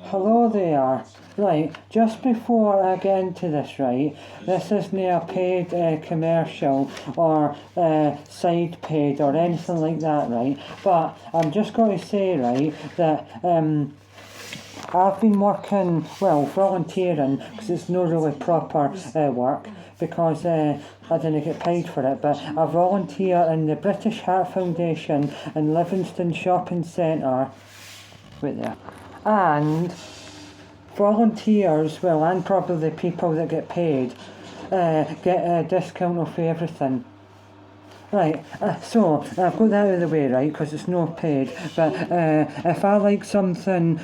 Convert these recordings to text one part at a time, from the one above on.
Hello there. Right, just before I get into this, right, this isn't a paid commercial or side paid or anything like that, right, but I'm just going to say, right, that I've been working, volunteering, because it's not really proper work, because I didn't get paid for it, but I volunteer in the British Heart Foundation in Livingston Shopping Centre, right there, and volunteers, and probably people that get paid, get a discount off everything. Right, so I've got that out of the way, right, because it's not paid, but if I like something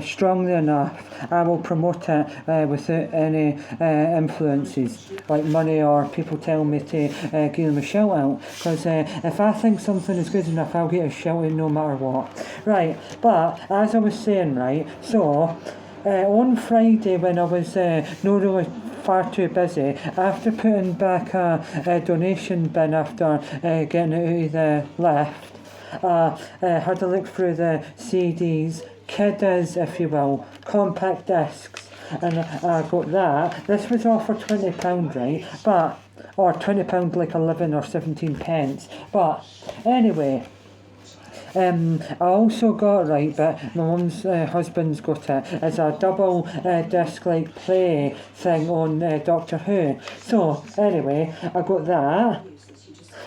strongly enough, I will promote it without any influences, like money or people telling me to give them a shout out, because if I think something is good enough, I'll get a shout out no matter what. Right, but as I was saying, right, so on Friday when I was not really far too busy, after putting back a donation bin after getting out of the lift, had a look through the CDs, kiddies if you will, compact discs, and I got that. This was all for £20, right, but, or £20 like 11 or 17 pence, but anyway, I also got, right, but my mum's husband's got it, as a double disc like play thing on Doctor Who. So anyway, I got that,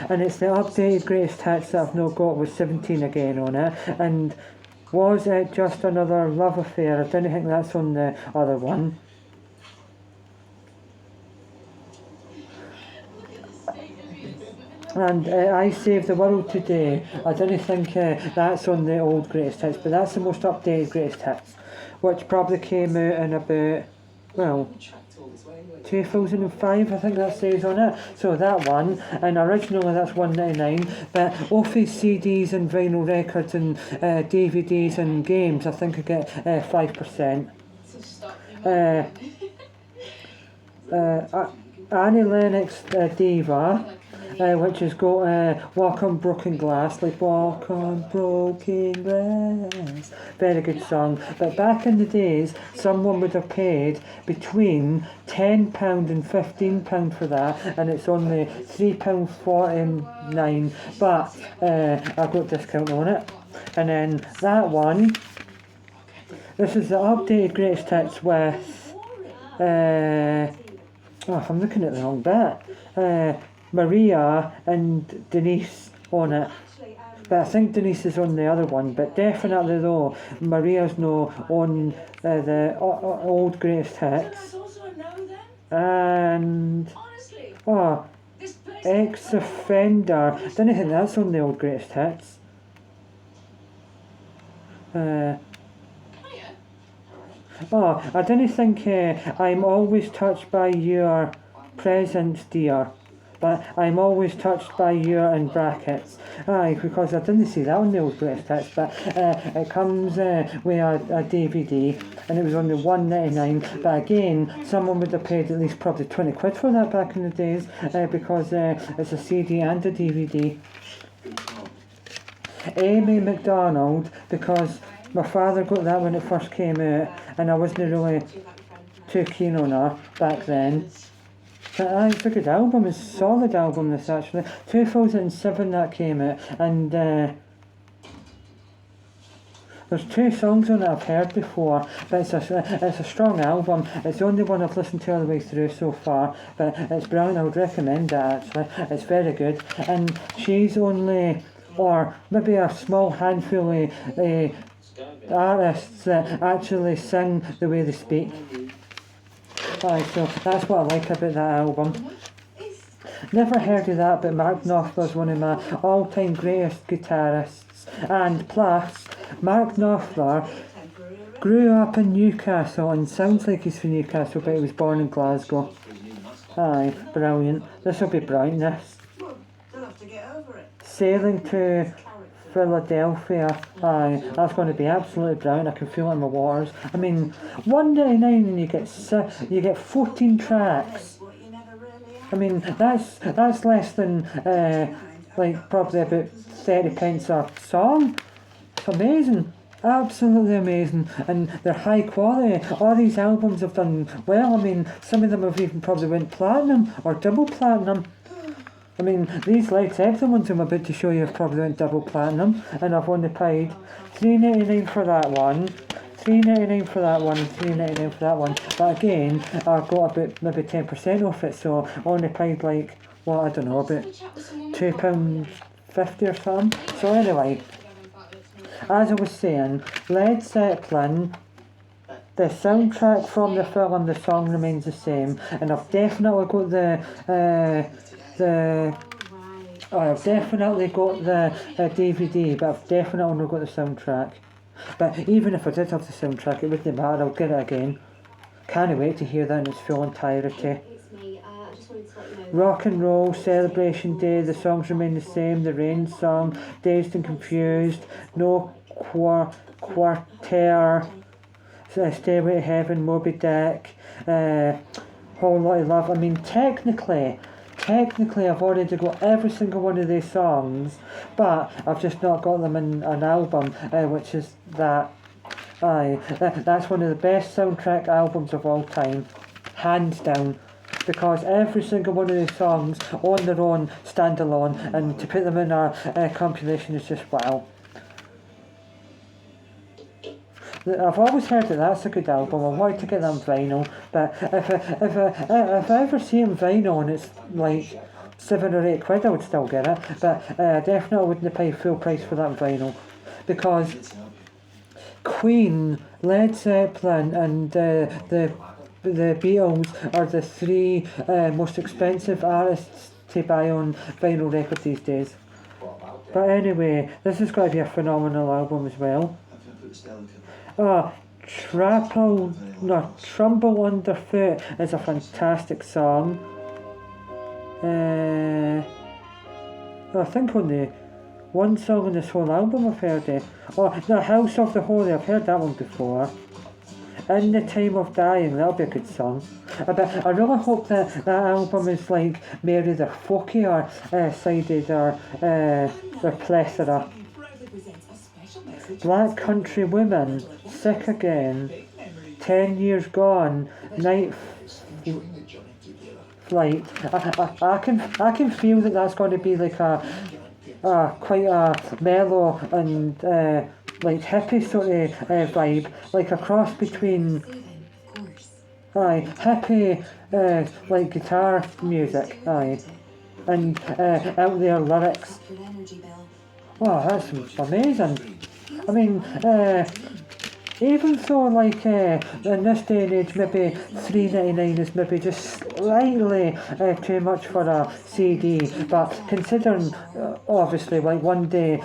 and it's the updated greatest hits that I've not got with 17 again on it, and was it just another love affair? I don't think that's on the other one. And I Saved the World Today. I don't think that's on the old greatest hits, but that's the most updated greatest hits, which probably came out in about, 2005, I think that says on it. So that one, and originally that's £1.99, but off his CDs and vinyl records and DVDs and games, I think I get 5%. Annie Lennox Diva, which has got Walk on Broken Glass, like Walk on Broken Glass. Very good song. But back in the days, someone would have paid between £10 and £15 for that, and it's only £3.49, but I got discount on it. And then that one, this is the updated greatest hits with, I'm looking at the wrong bit. Maria and Denise on it. But I think Denise is on the other one, but definitely though, Maria's no on the old greatest hits. And, Ex-Offender, I don't think that's on the old greatest hits. I don't think I'm always touched by your presence, dear. But I'm always touched by your in brackets. Aye, because I didn't see that on the old greatest hits, but it comes with a DVD, and it was only £1.99. But again, someone would have paid at least probably 20 quid for that back in the days, because it's a CD and a DVD. Amy McDonald, because my father got that when it first came out, and I wasn't really too keen on her back then. But it's a good album, it's a solid album this actually. 2007 that came out, and there's 2 songs on it I've heard before, but it's a strong album. It's the only one I've listened to all the way through so far, but it's brilliant. I would recommend it actually. It's very good, and she's only, or maybe a small handful of artists that actually sing the way they speak. Aye, so that's what I like about that album. Never heard of that, but Mark Knopfler's one of my all-time greatest guitarists. And plus, Mark Knopfler grew up in Newcastle and sounds like he's from Newcastle, but he was born in Glasgow. Aye, brilliant. This will be brilliant, this. Sailing to Philadelphia. Aye, that's going to be absolutely brilliant. I can feel it in my waters. I mean, £1.99 and you get 14 tracks. I mean, that's less than like probably about 30 pence a song. It's amazing. absolutely amazing, and they're high quality. All these albums have done well. I mean, some of them have even probably went platinum or double platinum. I mean, these Led Zeppelin ones I'm about to show you have probably went double platinum, and I've only paid $3.99 for that one, $3.99 for that one, and $3.99 for that one. But again, I got about maybe 10% off it, so I only paid like, well, I don't know, about £2.50 or something. So anyway, as I was saying, Led Zeppelin, the soundtrack from the film, the song remains the same, and I've definitely got I've definitely got the DVD, but I've definitely not got the soundtrack. But even if I did have the soundtrack, it wouldn't matter, I'll get it again. Can't wait to hear that in its full entirety. Rock and Roll, Celebration Day, the songs remain the same, the Rain song, Dazed and Confused, No Quarter, Stairway to Heaven, Moby Dick, Whole Lot of Love. I mean, technically I've already got every single one of these songs, but I've just not got them in an album, which is that. That's one of the best soundtrack albums of all time, hands down, because every single one of these songs on their own stand alone, and to put them in a compilation is just wow. I've always heard that that's a good album. I wanted to get that on vinyl, but if I ever see it on vinyl and it's like £7 or £8, I would still get it. But I definitely wouldn't pay full price for that on vinyl, because Queen, Led Zeppelin, and the Beatles are the three most expensive artists to buy on vinyl record these days. But anyway, this is going to be a phenomenal album as well. Trumble Underfoot is a fantastic song. I think only one song on this whole album I've heard it. The House of the Holy, I've heard that one before. In the Time of Dying, that'll be a good song. But I really hope that album is like maybe their folkier sided or their plethora. Black Country Woman, Sick Again, 10 Years Gone, Night Flight. I can feel that that's going to be like quite a mellow and like hippie sort of vibe, like a cross between hippie like guitar music, and out there lyrics. Oh, that's amazing. I mean, even though like in this day and age maybe $3.99 is maybe just slightly too much for a CD, but considering obviously like one day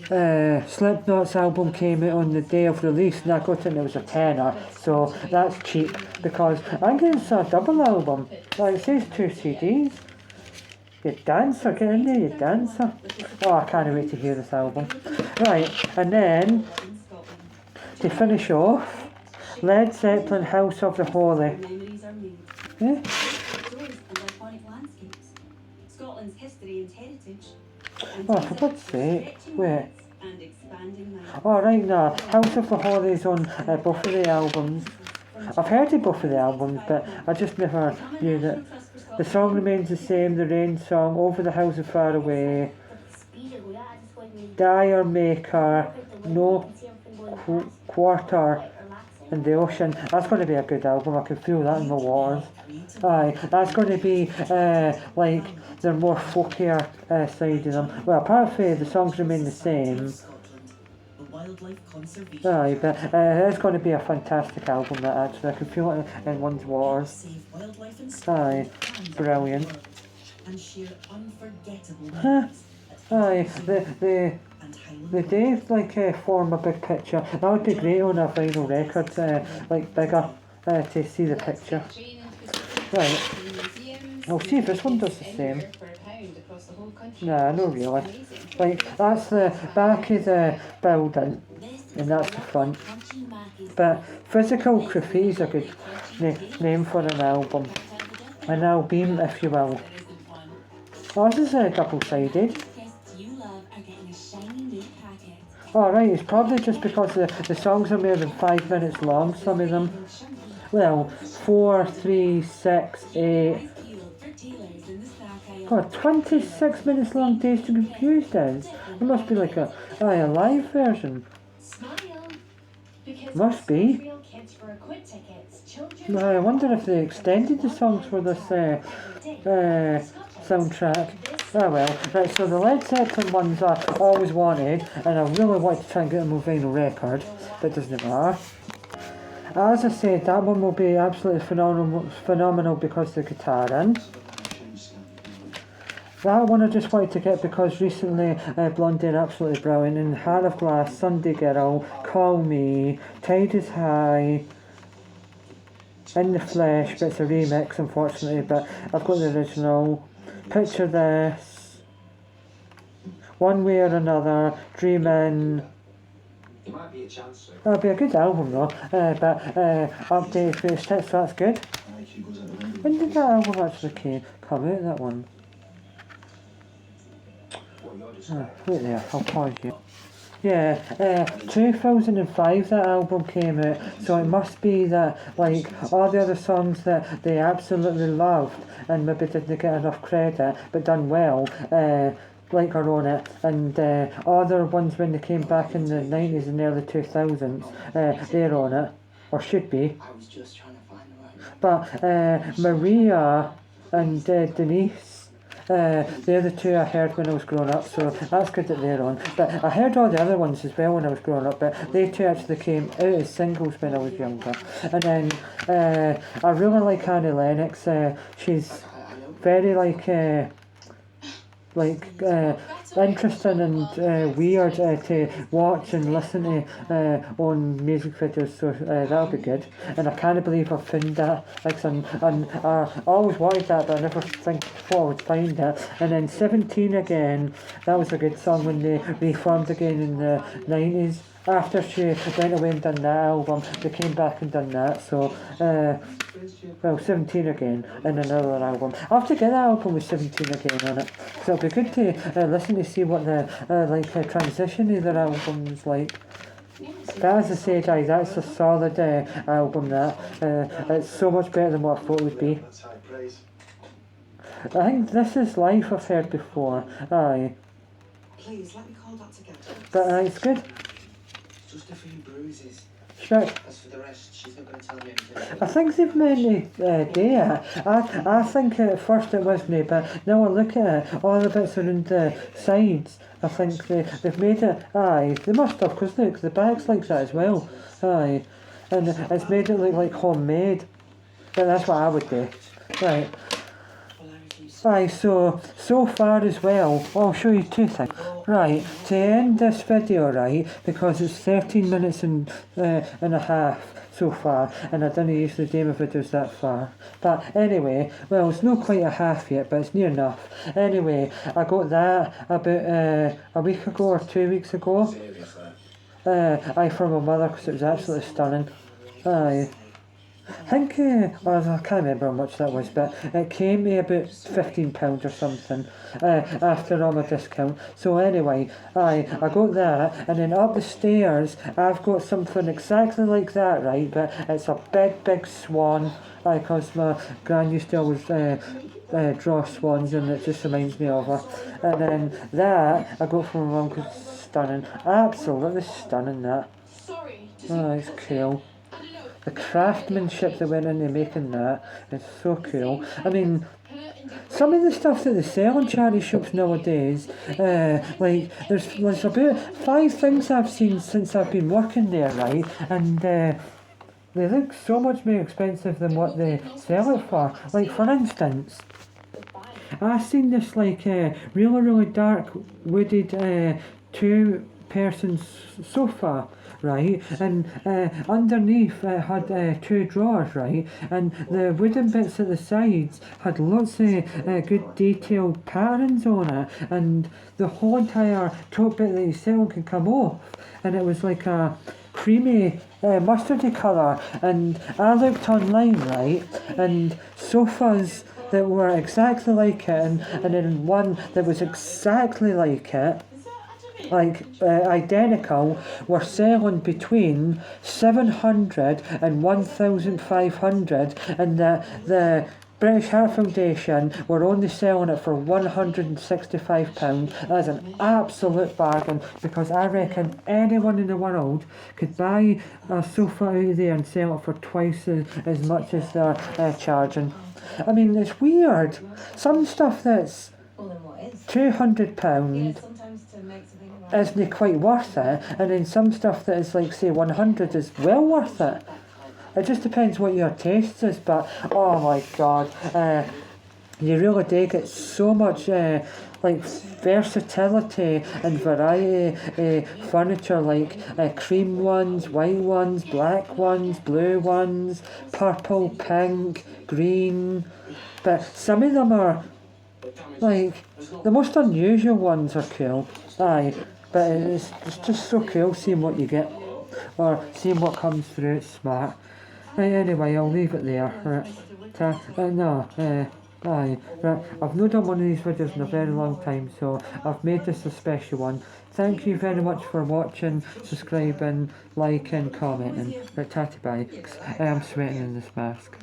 Slipknot's album came out on the day of release and I got it and it was a tenner, so that's cheap, because I think it's a double album, like it says 2 CDs. You dancer, get in there, you dancer. Oh, I can't wait to hear this album. Right, and then to finish off, Led Zeppelin, House of the Holy. Yeah? Oh, for God's sake, wait. Oh, right, now, House of the Holy is on both of the albums. I've heard of both of the albums, but I just never knew that. The song remains the same, the Rain song, Over the House of Far Away, Dire Maker, No Quarter in the Ocean. That's going to be a good album, I can feel that in my waters. That's going to be like their more folkier side of them. Well, apart from the songs remain the same. But it's going to be a fantastic album, that actually. I can feel it in one's waters. Brilliant. The days form a big picture. That would be great on a vinyl record, like bigger, to see the picture. Right. I'll see if this one does the same. Nah, not really. Like, that's the back of the building, and that's the front. But Physical Graffiti is a good name for an album. An album, if you will. Oh, this is double-sided. Alright, it's probably just because the songs are more than 5 minutes long, some of them. Well, 4, 3, 6, 8. God, 26 minutes long Dazed and Confused is. It must be like a live version. Must be. I wonder if they extended the songs for this soundtrack. Oh well, right, so the Led Zeppelin ones I always wanted, and I really want to try and get them on vinyl record, but it doesn't matter. As I said, that one will be absolutely phenomenal because of the guitar in. That one I just wanted to get because recently Blondie are absolutely brilliant, and Heart of Glass, Sunday Girl, Call Me, Tide is High, In the Flesh, but it's a remix unfortunately, but I've got the original. Picture This, One Way or Another, Dreamin'. It might be a chance. That'll be a good album though, but updated greatest hits, so that's good. When did that album actually come out, that one? Wait there, I'll pause you. Yeah, 2005 that album came out, so it must be that like all the other songs that they absolutely loved and maybe didn't get enough credit but done well, like are on it, and other ones when they came back in the 90s and early 2000s, they're on it, or should be. But Maria and Denise, they're the two I heard when I was growing up, so that's good that they're on. But I heard all the other ones as well when I was growing up, but they two actually came out as singles when I was younger. And then I really like Annie Lennox. She's very interesting and weird to watch and listen to on music videos, so that'll be good. And I can't believe I found that, and I always wanted that, but I never thought I would find it. And then 17 Again, that was a good song when they reformed again in the 90s. After she went away and done that album, they came back and done that, so 17 Again and another album. I'll have to get that album with 17 Again on it, so it'll be good to listen to see what the transition of their album's like. But as I said, that's a solid album, that. It's so much better than what I thought it would be. I think This Is Life I've heard before, aye. Please, let me call Dr. Gadget. But it's good. Just a few bruises. Sure. As for the rest, she's not going to tell me anything. I think they've made it do it. I think at first it wasn't, but now I look at it, all the bits around the sides, I think they've made it, aye, they must have, because look, the bag's like that as well, aye, and it's made it look like homemade, but that's what I would do, right. Aye, so far as well, I'll show you two things. Right, to end this video, right, because it's 13 minutes and a half so far, and I didn't usually do my videos that far. But anyway, well, it's not quite a half yet, but it's near enough. Anyway, I got that about a week ago or 2 weeks ago. Aye, from my mother, because it was absolutely stunning. Aye. I think, I can't remember how much that was, but it came to about £15 or something after all my discount. So anyway, I got that, and then up the stairs I've got something exactly like that, right, but it's a big swan, because my gran used to always draw swans, and it just reminds me of her. And then that I got from my mum, because it's stunning, absolutely stunning, that. Oh, it's cool. The craftsmanship that went into making that is so cool. I mean, some of the stuff that they sell in charity shops nowadays, like there's about 5 things I've seen since I've been working there, right? And they look so much more expensive than what they sell it for. Like for instance, I seen this like really dark wooded 2-person sofa, right, and underneath it had 2 drawers, right, and the wooden bits at the sides had lots of good detailed patterns on it, and the whole entire top bit that you sit on can come off, and it was like a creamy mustardy colour. And I looked online, right, and sofas that were exactly like it, and then one that was exactly like it, like identical, were selling between 700 and 1,500, and the British Heart Foundation were only selling it for £165. That's an absolute bargain, because I reckon anyone in the world could buy a sofa out of there and sell it for twice as much as they're charging. I mean, it's weird. Some stuff that's Well, then what is? £200 Sometimes to make something right. isn't quite worth it, and then some stuff that is like, say, 100 is well worth it. It just depends what your taste is, but oh my god, you really do get so much like versatility and variety furniture, like cream ones, white ones, black ones, blue ones, purple, pink, green, but some of them are like, the most unusual ones are cool, aye, but it's just so cool seeing what you get, or seeing what comes through. It's smart. Right, anyway, I'll leave it there. Right. Aye, right. I've not done one of these videos in a very long time, so I've made this a special one. Thank you very much for watching, subscribing, liking, commenting. Right, tatty bye. I am sweating in this mask.